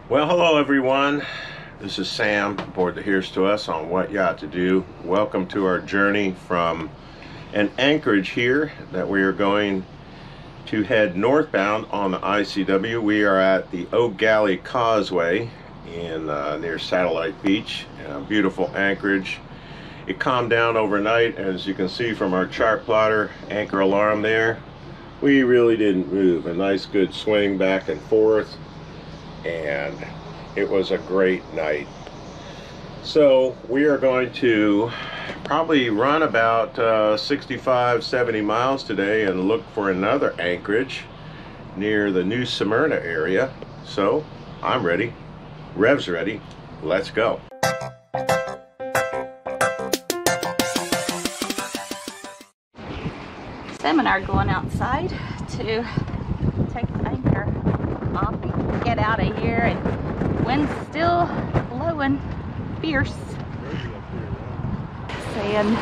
Well, hello everyone. This is Sam aboard the Here's to Us on What Yacht To Do. Welcome to our journey from an anchorage here that we are going to head northbound on the ICW. We are at the Eau Gallie Causeway in near Satellite Beach. Beautiful anchorage. It calmed down overnight, as you can see from our chart plotter, anchor alarm there. We really didn't move. A nice good swing back and forth, and it was a great night. So we are going to probably run about 65-70 miles today and look for another anchorage near the new Smyrna area. So I'm ready, Rev's ready, let's go. Sam and I are going outside to take the anchor off and get out of here, and wind's still blowing fierce. Saying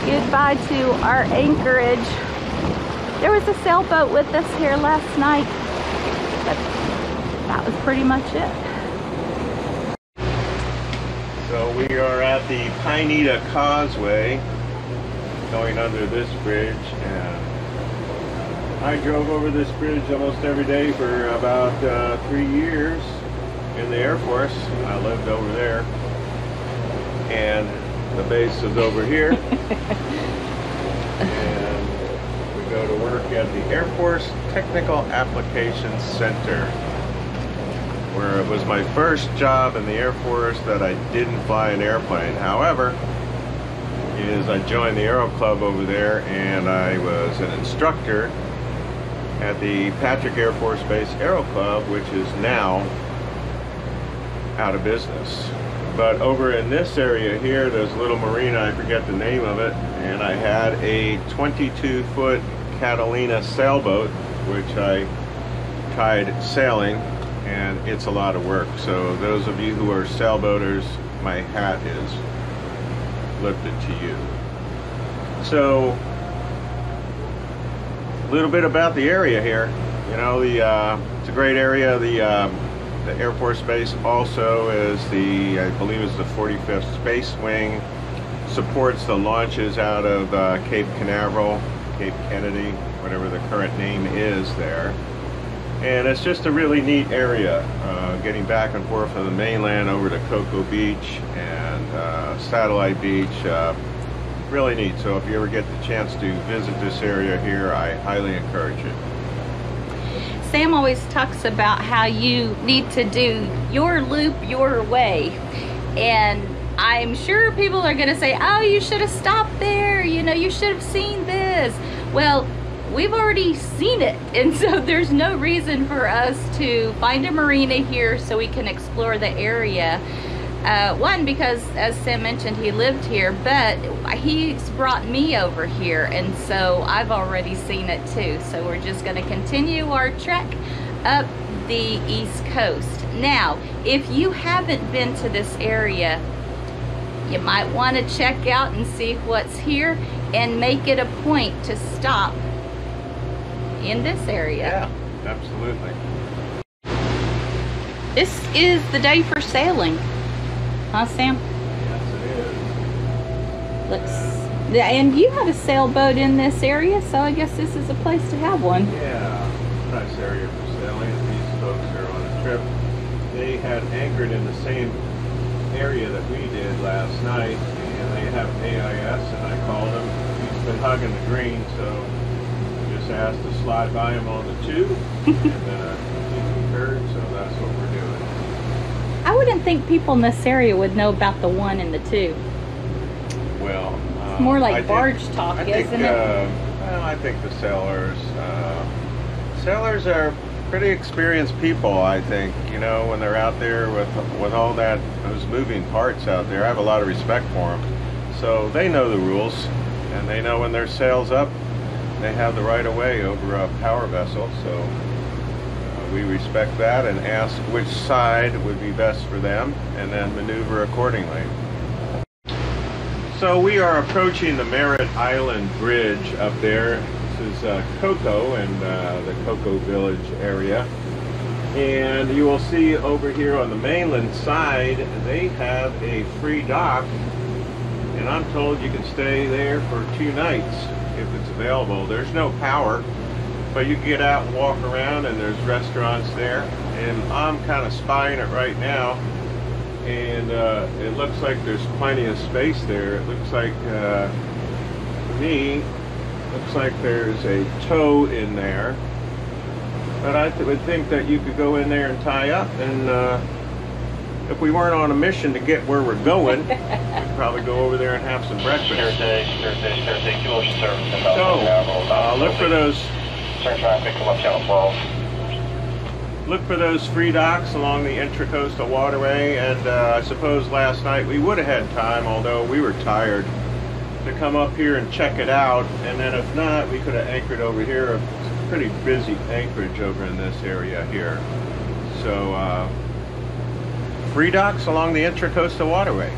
goodbye to our anchorage. There was a sailboat with us here last night, but that was pretty much it. So we are at the Pineda Causeway, going under this bridge, and I drove over this bridge almost every day for about 3 years in the Air Force. I lived over there, and the base is over here. And we go to work at the Air Force Technical Applications Center, where it was my first job in the Air Force that I didn't fly an airplane. However, I joined the Aero Club over there, and I was an instructor at the Patrick Air Force Base Aero Club, which is now out of business. But over in this area here, there's a little marina, I forget the name of it, and I had a 22-foot Catalina sailboat, which I tried sailing, and it's a lot of work. So those of you who are sailboaters, my hat is lifted to you. So a little bit about the area here. You know, it's a great area. The Air Force Base also is I believe it's the 45th Space Wing, supports the launches out of Cape Canaveral, Cape Kennedy, whatever the current name is there. And it's just a really neat area, getting back and forth from the mainland over to Cocoa Beach and Satellite Beach. Really neat. So if you ever get the chance to visit this area here, I highly encourage it. Sam always talks about how you need to do your loop your way, and I'm sure people are going to say, oh, you should have stopped there, you know, you should have seen this. Well, we've already seen it, and so there's no reason for us to find a marina here so we can explore the area. One, because as Sam mentioned, he lived here, but he's brought me over here, and so I've already seen it too. So we're just going to continue our trek up the East Coast. Now, if you haven't been to this area, you might want to check out and see what's here, and make it a point to stop in this area. Yeah, absolutely. This is the day for sailing. Huh, Sam? Yes, it is. And you had a sailboat in this area, so I guess this is a place to have one. Yeah, nice area for sailing. These folks are on a trip. They had anchored in the same area that we did last night, and they have an AIS, and I called him. He's been hugging the green, so I just asked to slide by him on the 2, and he concurred, so that's what we're doing. I wouldn't think people in this area would know about the 1 and the 2. Well, it's more like barge talk, isn't it? Well, I think the sailors are pretty experienced people, I think. You know, when they're out there with all those moving parts out there, I have a lot of respect for them. So they know the rules, and they know when their sail's up, they have the right of way over a power vessel. So we respect that and ask which side would be best for them, and then maneuver accordingly. So we are approaching the Merritt Island Bridge up there. This is Cocoa and the Cocoa Village area. And you will see over here on the mainland side, they have a free dock, and I'm told you can stay there for 2 nights if it's available. There's no power, but you can get out and walk around, and there's restaurants there. And I'm kind of spying it right now, and it looks like there's plenty of space there. It looks like, to me, looks like there's a tow in there. But I would think that you could go in there and tie up, and if we weren't on a mission to get where we're going, we'd probably go over there and have some breakfast. So, look for those. Look for those free docks along the Intracoastal Waterway, and I suppose last night we would have had time, although we were tired, to come up here and check it out, and then if not, we could have anchored over here. Pretty busy anchorage over in this area here. So free docks along the Intracoastal Waterway.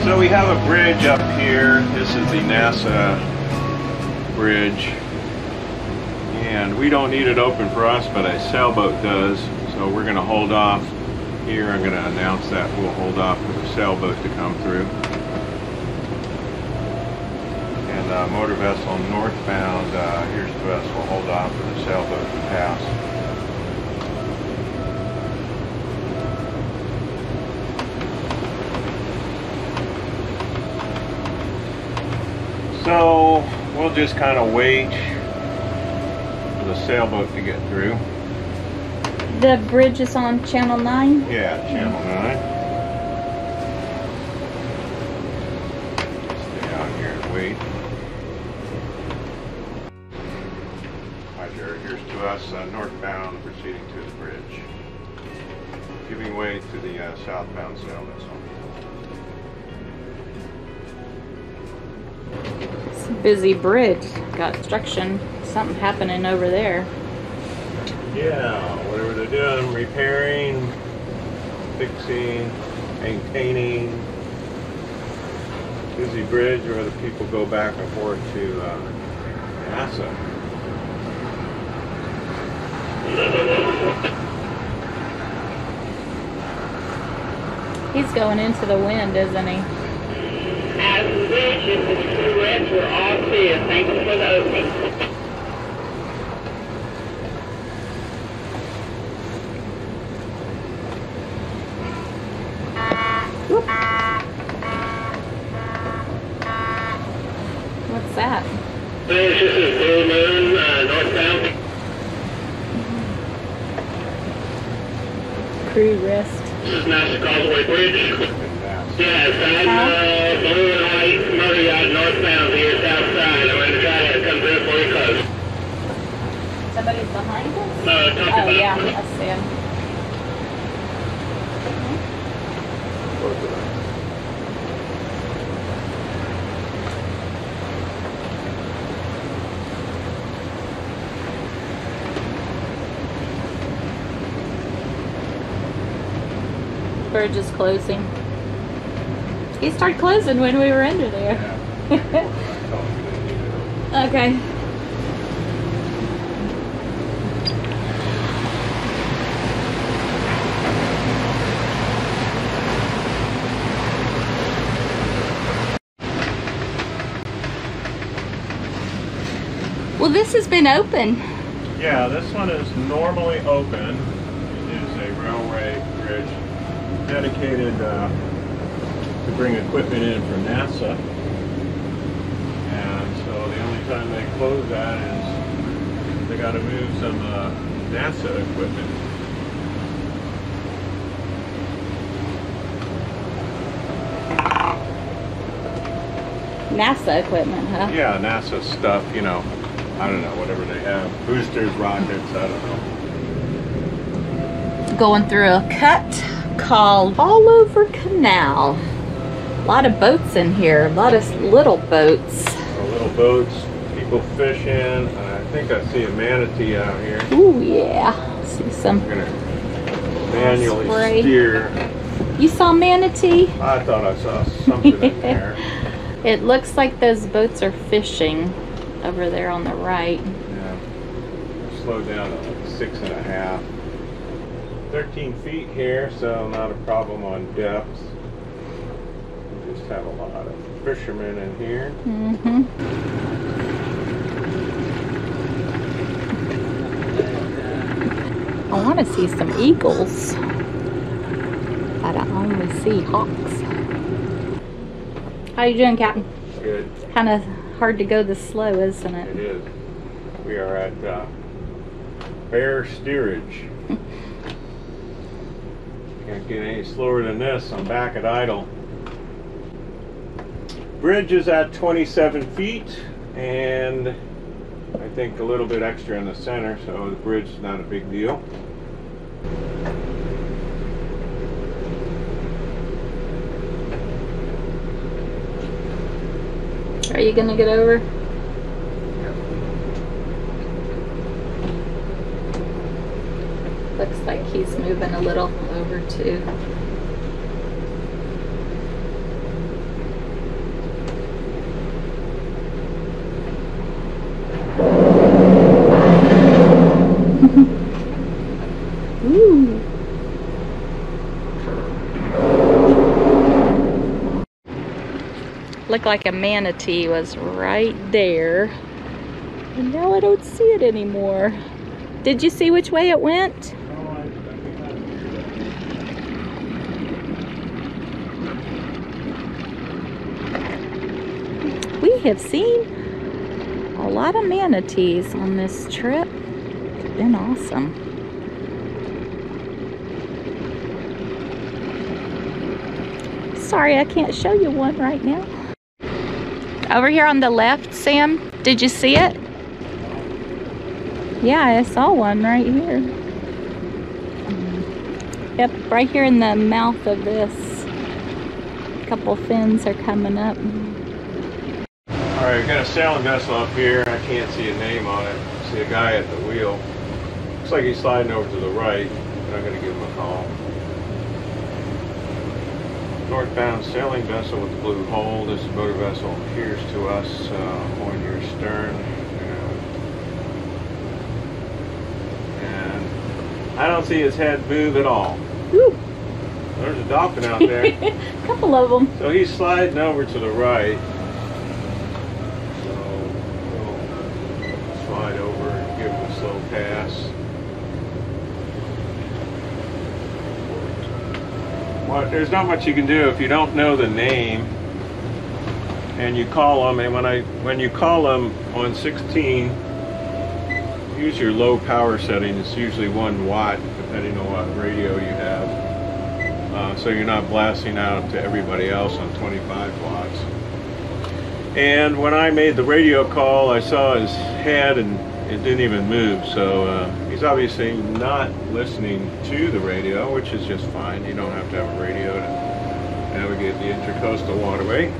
So we have a bridge up here. This is the NASA bridge, and we don't need it open for us, but a sailboat does. So we're going to hold off here. I'm going to announce that we'll hold off for the sailboat to come through. And motor vessel northbound, here's to us, we'll hold off for the sailboat to pass. So we'll just kind of wait for the sailboat to get through. The bridge is on Channel 9? Yeah, Channel 9. Stay out here and wait. Hi there, here's to us northbound proceeding to the bridge. Giving way to the southbound sail vessel. It's a busy bridge. Got construction. Something happening over there. Yeah, whatever they're doing, repairing, fixing, maintaining. Busy bridge where the people go back and forth to NASA. He's going into the wind, isn't he? As we mentioned, the two reds were all clear. Thank you for the opening. What's that? This is Blue Moon, northbound. Crew rest. This is NASA Causeway Bridge. Yeah, side blue and white motor yacht northbound here, south side. I'm going to try to come through before you close. Somebody's behind us? Talk Oh, about yeah, I see him. Bridge is closing. He started closing when we were under there. Okay. Well, this has been open. Yeah, this one is normally open. It is a railway bridge dedicated to bring equipment in for NASA. And so the only time they close that is they got to move some NASA equipment. NASA equipment, huh? Yeah, NASA stuff, you know, I don't know, whatever they have. Boosters, rockets, I don't know. Going through a cut called All Over Canal. A lot of boats in here, a lot of little boats. Little boats, people fishing. I think I see a manatee out here. Ooh, yeah. See some. I'm gonna manually spray. steer. You saw manatee? I thought I saw something in there. It looks like those boats are fishing over there on the right. Yeah. Slow down to like 6.5. 13 feet here, so not a problem on depth. We just have a lot of fishermen in here. Mm-hmm. I want to see some eagles, but I only see hawks. How you doing, Captain? Good. Kind of hard to go this slow, isn't it? It is. We are at Bear Steerage. Can't get any slower than this. I'm back at idle. Bridge is at 27 feet, and I think a little bit extra in the center, so the bridge is not a big deal. Are you gonna get over? Looks like he's moving a little over too. Ooh. Looked like a manatee was right there. And now I don't see it anymore. Did you see which way it went? We have seen a lot of manatees on this trip. It's been awesome. Sorry, I can't show you one right now. Over here on the left, Sam, did you see it? Yeah, I saw one right here. Yep, right here in the mouth of this. A couple fins are coming up. Alright, we've got a sailing vessel up here. I can't see a name on it. I see a guy at the wheel. Looks like he's sliding over to the right. I'm going to give him a call. Northbound sailing vessel with the blue hull. This motor vessel appears to us on your stern. And I don't see his head move at all. Woo. There's a dolphin out there. A couple of them. So he's sliding over to the right. So we'll slide over and give him a slow pass. Well, there's not much you can do if you don't know the name and you call them. And when you call them on 16, use your low power setting. It's usually 1 watt, depending on what radio you have. So you're not blasting out to everybody else on 25 watts. And when I made the radio call, I saw his head and it didn't even move. So he's obviously not listening to the radio, which is just fine. You don't have to have a radio to navigate the intercoastal waterway.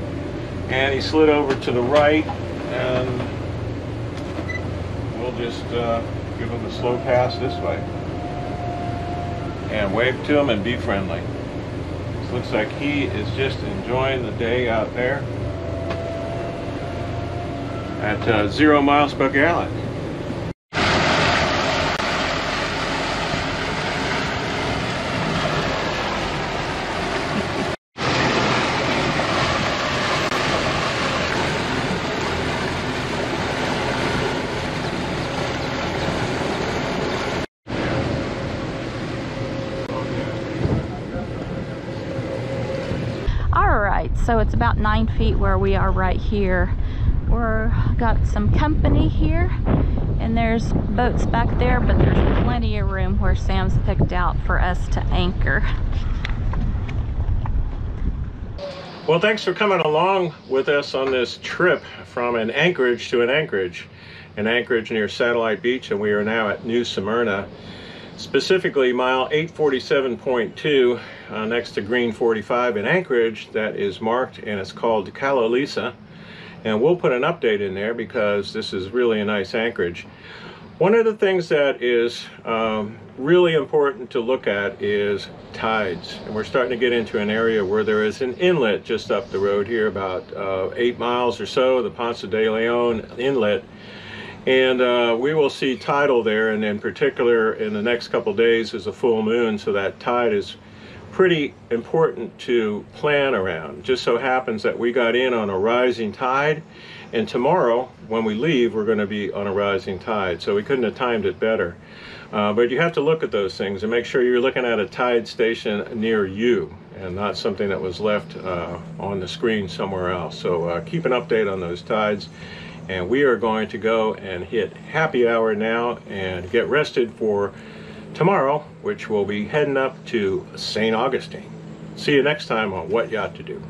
And he slid over to the right, and we'll just give him a slow pass this way. And wave to him and be friendly. This looks like he is just enjoying the day out there at 0 miles per gallon. So it's about 9 feet where we are right here. We're got some company here, and there's boats back there, but there's plenty of room where Sam's picked out for us to anchor. Well, thanks for coming along with us on this trip from an anchorage to an anchorage. in Anchorage near Satellite Beach, and we are now at New Smyrna, specifically mile 847.2 next to Green 45 in Anchorage. That is marked, and it's called Calolisa, and we'll put an update in there because this is really a nice anchorage. One of the things that is really important to look at is tides, and we're starting to get into an area where there is an inlet just up the road here, about 8 miles or so, the Ponce de Leon inlet, and we will see tidal there, and in particular in the next couple days is a full moon, so that tide is pretty important to plan around. Just so happens that we got in on a rising tide, and tomorrow when we leave we're going to be on a rising tide, so we couldn't have timed it better. But you have to look at those things and make sure you're looking at a tide station near you and not something that was left on the screen somewhere else. So keep an update on those tides, and we are going to go and hit happy hour now and get rested for tomorrow, which will be heading up to St. Augustine. See you next time on What Yacht To Do.